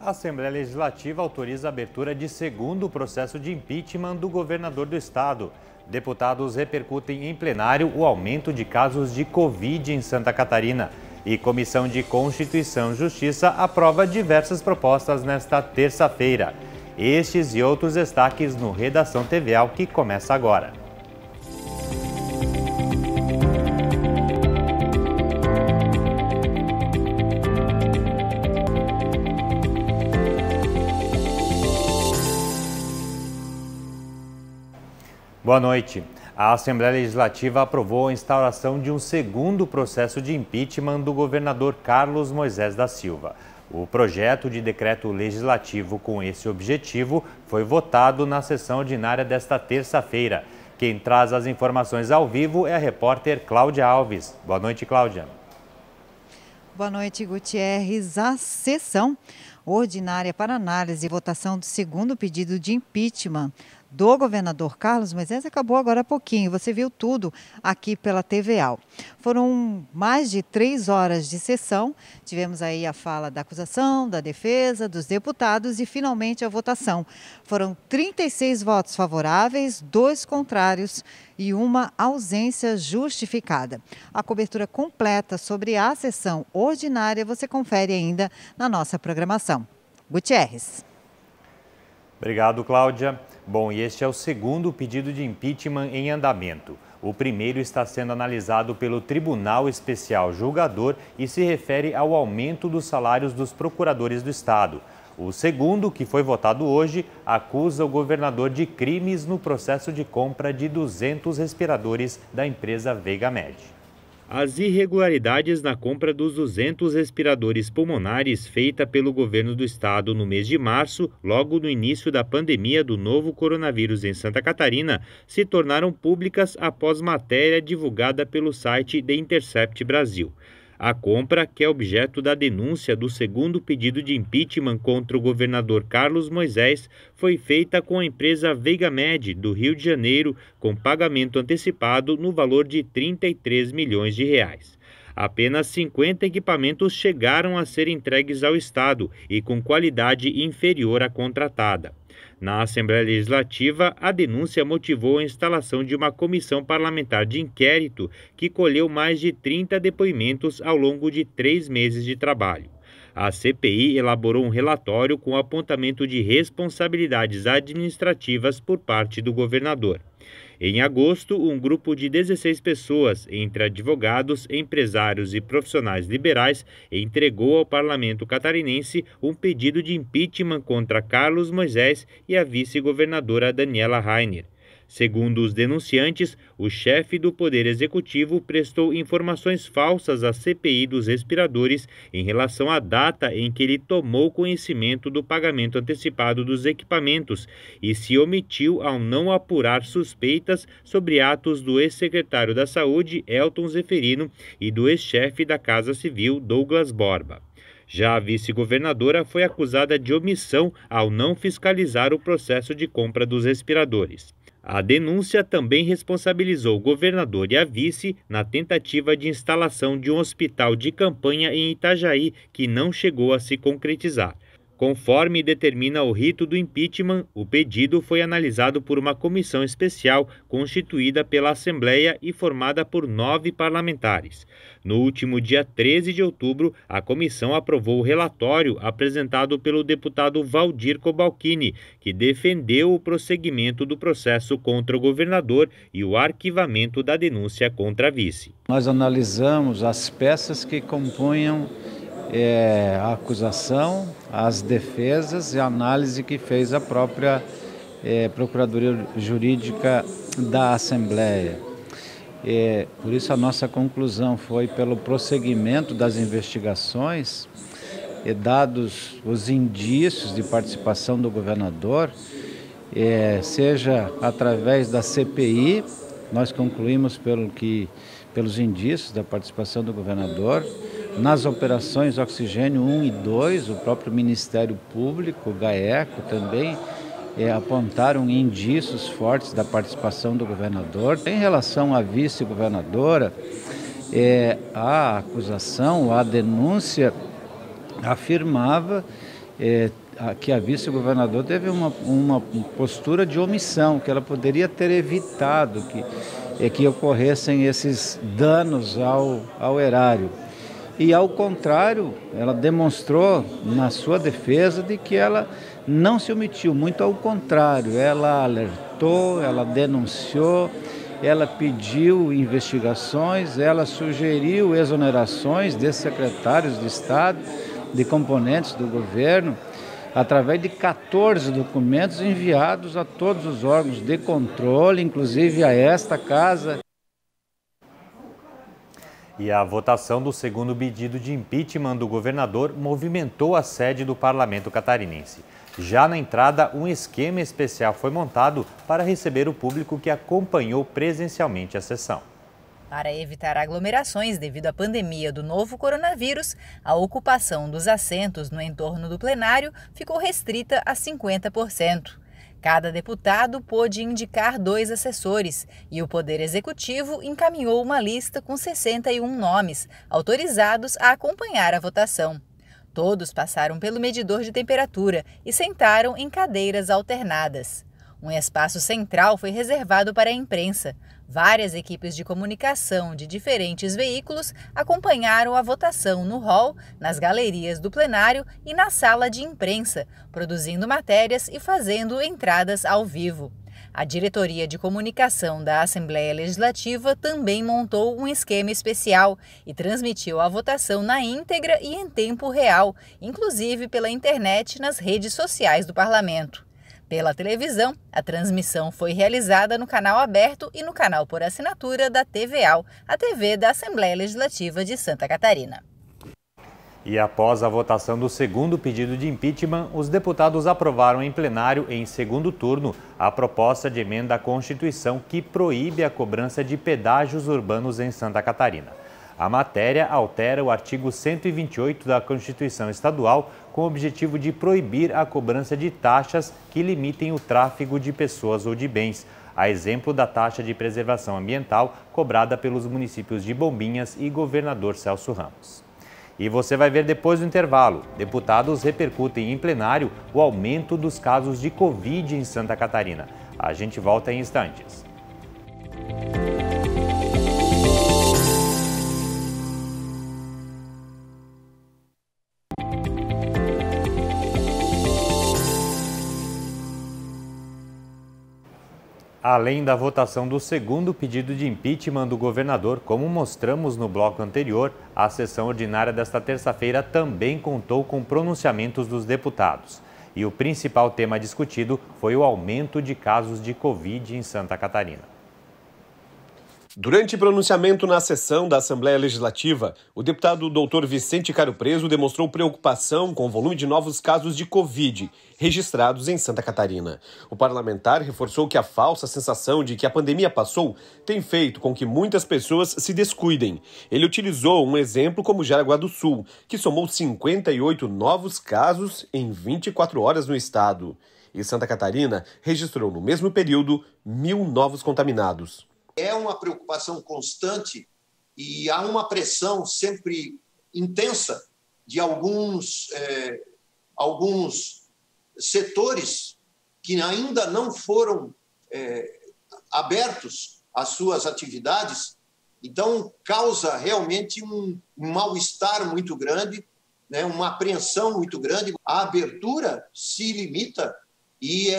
A Assembleia Legislativa autoriza a abertura de segundo processo de impeachment do governador do estado. Deputados repercutem em plenário o aumento de casos de Covid em Santa Catarina. E Comissão de Constituição e Justiça aprova diversas propostas nesta terça-feira. Estes e outros destaques no Redação TVAL, que começa agora. Boa noite. A Assembleia Legislativa aprovou a instauração de um segundo processo de impeachment do governador Carlos Moisés da Silva. O projeto de decreto legislativo com esse objetivo foi votado na sessão ordinária desta terça-feira. Quem traz as informações ao vivo é a repórter Cláudia Alves. Boa noite, Cláudia. Boa noite, Gutierrez. A sessão ordinária para análise e votação do segundo pedido de impeachment do governador Carlos Moisés acabou agora há pouquinho. Você viu tudo aqui pela TVAL. Foram mais de 3 horas de sessão. Tivemos aí a fala da acusação, da defesa, dos deputados e finalmente a votação. Foram 36 votos favoráveis, 2 contrários e uma ausência justificada. A cobertura completa sobre a sessão ordinária você confere ainda na nossa programação. Gutierrez. Obrigado, Cláudia. Bom, e este é o segundo pedido de impeachment em andamento. O primeiro está sendo analisado pelo Tribunal Especial Julgador e se refere ao aumento dos salários dos procuradores do Estado. O segundo, que foi votado hoje, acusa o governador de crimes no processo de compra de 200 respiradores da empresa Veigamed. As irregularidades na compra dos 200 respiradores pulmonares feita pelo governo do estado no mês de março, logo no início da pandemia do novo coronavírus em Santa Catarina, se tornaram públicas após matéria divulgada pelo site The Intercept Brasil. A compra, que é objeto da denúncia do segundo pedido de impeachment contra o governador Carlos Moisés, foi feita com a empresa Veigamed, do Rio de Janeiro, com pagamento antecipado no valor de 33 milhões de reais. Apenas 50 equipamentos chegaram a ser entregues ao Estado e com qualidade inferior à contratada. Na Assembleia Legislativa, a denúncia motivou a instalação de uma comissão parlamentar de inquérito que colheu mais de 30 depoimentos ao longo de 3 meses de trabalho. A CPI elaborou um relatório com apontamento de responsabilidades administrativas por parte do governador. Em agosto, um grupo de 16 pessoas, entre advogados, empresários e profissionais liberais, entregou ao parlamento catarinense um pedido de impeachment contra Carlos Moisés e a vice-governadora Daniela Rainer. Segundo os denunciantes, o chefe do Poder Executivo prestou informações falsas à CPI dos respiradores em relação à data em que ele tomou conhecimento do pagamento antecipado dos equipamentos e se omitiu ao não apurar suspeitas sobre atos do ex-secretário da Saúde, Elton Zeferino, e do ex-chefe da Casa Civil, Douglas Borba. Já a vice-governadora foi acusada de omissão ao não fiscalizar o processo de compra dos respiradores. A denúncia também responsabilizou o governador e a vice na tentativa de instalação de um hospital de campanha em Itajaí, que não chegou a se concretizar. Conforme determina o rito do impeachment, o pedido foi analisado por uma comissão especial constituída pela Assembleia e formada por 9 parlamentares. No último dia 13 de outubro, a comissão aprovou o relatório apresentado pelo deputado Valdir Cobalcini, que defendeu o prosseguimento do processo contra o governador e o arquivamento da denúncia contra a vice. Nós analisamos as peças que compunham a acusação, as defesas e a análise que fez a própria Procuradoria Jurídica da Assembleia. Por isso a nossa conclusão foi pelo prosseguimento das investigações, dados os indícios de participação do governador, seja através da CPI, nós concluímos pelos indícios da participação do governador, nas operações Oxigênio 1 e 2, o próprio Ministério Público, o GAECO, também apontaram indícios fortes da participação do governador. Em relação à vice-governadora, a acusação, a denúncia afirmava que a vice-governadora teve uma postura de omissão, que ela poderia ter evitado que ocorressem esses danos ao erário. E, ao contrário, ela demonstrou na sua defesa de que ela não se omitiu, muito ao contrário, ela alertou, ela denunciou, ela pediu investigações, ela sugeriu exonerações de secretários de Estado, de componentes do governo, através de 14 documentos enviados a todos os órgãos de controle, inclusive a esta casa. E a votação do segundo pedido de impeachment do governador movimentou a sede do parlamento catarinense. Já na entrada, um esquema especial foi montado para receber o público que acompanhou presencialmente a sessão. Para evitar aglomerações devido à pandemia do novo coronavírus, a ocupação dos assentos no entorno do plenário ficou restrita a 50%. Cada deputado pôde indicar 2 assessores e o Poder Executivo encaminhou uma lista com 61 nomes autorizados a acompanhar a votação. Todos passaram pelo medidor de temperatura e sentaram em cadeiras alternadas. Um espaço central foi reservado para a imprensa. Várias equipes de comunicação de diferentes veículos acompanharam a votação no hall, nas galerias do plenário e na sala de imprensa, produzindo matérias e fazendo entradas ao vivo. A diretoria de comunicação da Assembleia Legislativa também montou um esquema especial e transmitiu a votação na íntegra e em tempo real, inclusive pela internet nas redes sociais do parlamento. Pela televisão, a transmissão foi realizada no canal aberto e no canal por assinatura da TVAL, a TV da Assembleia Legislativa de Santa Catarina. E após a votação do segundo pedido de impeachment, os deputados aprovaram em plenário, em segundo turno, a proposta de emenda à Constituição que proíbe a cobrança de pedágios urbanos em Santa Catarina. A matéria altera o artigo 128 da Constituição Estadual com o objetivo de proibir a cobrança de taxas que limitem o tráfego de pessoas ou de bens, a exemplo da taxa de preservação ambiental cobrada pelos municípios de Bombinhas e Governador Celso Ramos. E você vai ver depois do intervalo, deputados repercutem em plenário o aumento dos casos de Covid em Santa Catarina. A gente volta em instantes. Além da votação do segundo pedido de impeachment do governador, como mostramos no bloco anterior, a sessão ordinária desta terça-feira também contou com pronunciamentos dos deputados. E o principal tema discutido foi o aumento de casos de Covid em Santa Catarina. Durante pronunciamento na sessão da Assembleia Legislativa, o deputado Dr. Vicente Caro Preso demonstrou preocupação com o volume de novos casos de Covid registrados em Santa Catarina. O parlamentar reforçou que a falsa sensação de que a pandemia passou tem feito com que muitas pessoas se descuidem. Ele utilizou um exemplo como Jaraguá do Sul, que somou 58 novos casos em 24 horas no estado. E Santa Catarina registrou no mesmo período 1.000 novos contaminados. É uma preocupação constante e há uma pressão sempre intensa de alguns setores que ainda não foram abertos às suas atividades. Então, causa realmente um mal-estar muito grande, né, uma apreensão muito grande. A abertura se limita e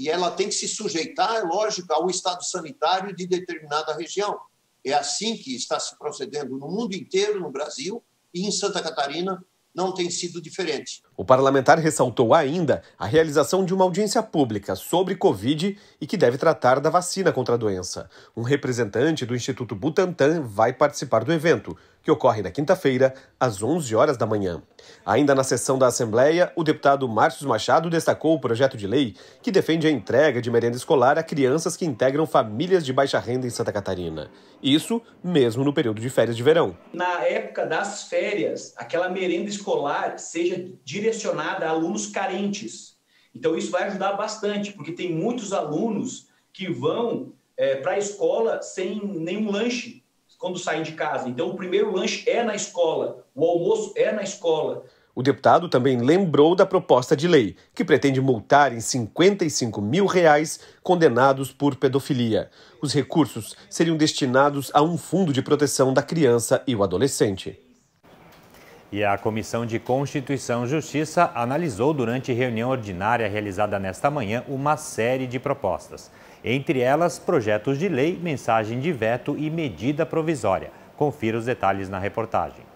ela tem que se sujeitar, é lógico, ao estado sanitário de determinada região. É assim que está se procedendo no mundo inteiro, no Brasil, e em Santa Catarina não tem sido diferente. O parlamentar ressaltou ainda a realização de uma audiência pública sobre Covid e que deve tratar da vacina contra a doença. Um representante do Instituto Butantan vai participar do evento, que ocorre na quinta-feira, às 11 horas da manhã. Ainda na sessão da Assembleia, o deputado Márcio Machado destacou o projeto de lei que defende a entrega de merenda escolar a crianças que integram famílias de baixa renda em Santa Catarina. Isso mesmo no período de férias de verão. Na época das férias, aquela merenda escolar seja direcionada a alunos carentes. Então isso vai ajudar bastante, porque tem muitos alunos que vão para a escola sem nenhum lanche quando saem de casa. Então, o primeiro lanche é na escola, o almoço é na escola. O deputado também lembrou da proposta de lei, que pretende multar em R$ 55 mil condenados por pedofilia. Os recursos seriam destinados a um fundo de proteção da criança e o adolescente. E a Comissão de Constituição e Justiça analisou durante reunião ordinária realizada nesta manhã uma série de propostas. Entre elas, projetos de lei, mensagem de veto e medida provisória. Confira os detalhes na reportagem.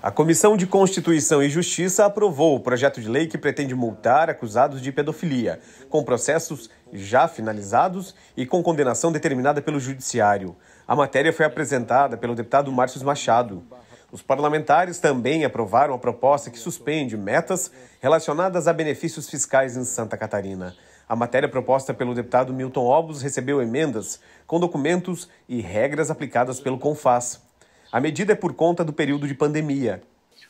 A Comissão de Constituição e Justiça aprovou o projeto de lei que pretende multar acusados de pedofilia, com processos já finalizados e com condenação determinada pelo Judiciário. A matéria foi apresentada pelo deputado Márcio Machado. Os parlamentares também aprovaram a proposta que suspende metas relacionadas a benefícios fiscais em Santa Catarina. A matéria proposta pelo deputado Milton Obos recebeu emendas com documentos e regras aplicadas pelo CONFAS. A medida é por conta do período de pandemia.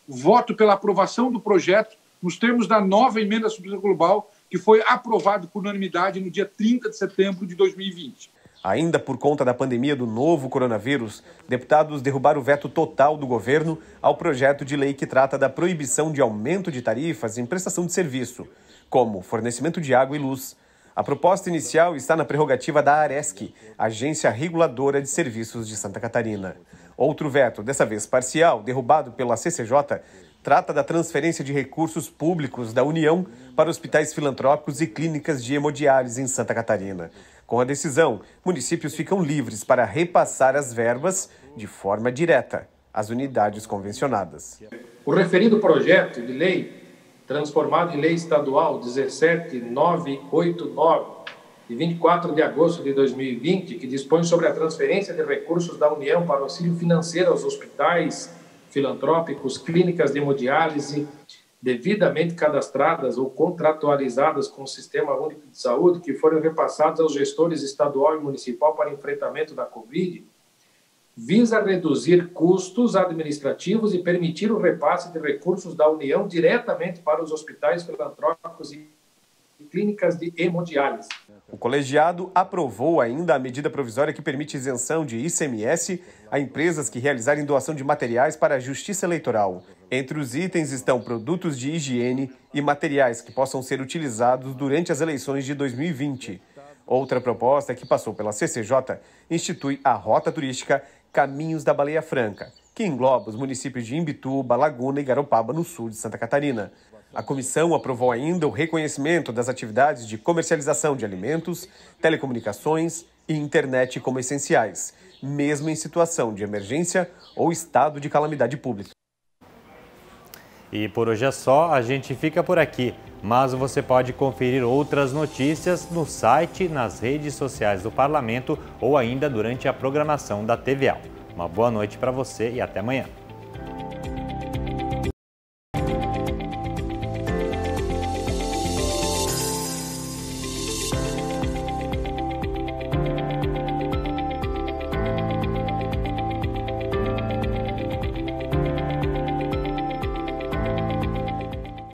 Voto pela aprovação do projeto nos termos da nova emenda substitucional global, que foi aprovado por unanimidade no dia 30 de setembro de 2020. Ainda por conta da pandemia do novo coronavírus, deputados derrubaram o veto total do governo ao projeto de lei que trata da proibição de aumento de tarifas em prestação de serviço, como fornecimento de água e luz. A proposta inicial está na prerrogativa da ARESC, Agência Reguladora de Serviços de Santa Catarina. Outro veto, dessa vez parcial, derrubado pela CCJ, trata da transferência de recursos públicos da União para hospitais filantrópicos e clínicas de hemodiálise em Santa Catarina. Com a decisão, municípios ficam livres para repassar as verbas de forma direta às unidades convencionadas. O referido projeto de lei, transformado em Lei Estadual 17989, de 24 de agosto de 2020, que dispõe sobre a transferência de recursos da União para auxílio financeiro aos hospitais filantrópicos, clínicas de hemodiálise, devidamente cadastradas ou contratualizadas com o Sistema Único de Saúde, que foram repassados aos gestores estadual e municipal para enfrentamento da Covid, visa reduzir custos administrativos e permitir o repasse de recursos da União diretamente para os hospitais filantrópicos e clínicas de hemodiálise. O colegiado aprovou ainda a medida provisória que permite isenção de ICMS a empresas que realizarem doação de materiais para a Justiça Eleitoral. Entre os itens estão produtos de higiene e materiais que possam ser utilizados durante as eleições de 2020. Outra proposta que passou pela CCJ institui a rota turística Caminhos da Baleia Franca, que engloba os municípios de Imbituba, Laguna e Garopaba, no sul de Santa Catarina. A comissão aprovou ainda o reconhecimento das atividades de comercialização de alimentos, telecomunicações e internet como essenciais, mesmo em situação de emergência ou estado de calamidade pública. E por hoje é só, a gente fica por aqui, mas você pode conferir outras notícias no site, nas redes sociais do Parlamento ou ainda durante a programação da TVA. Uma boa noite para você e até amanhã.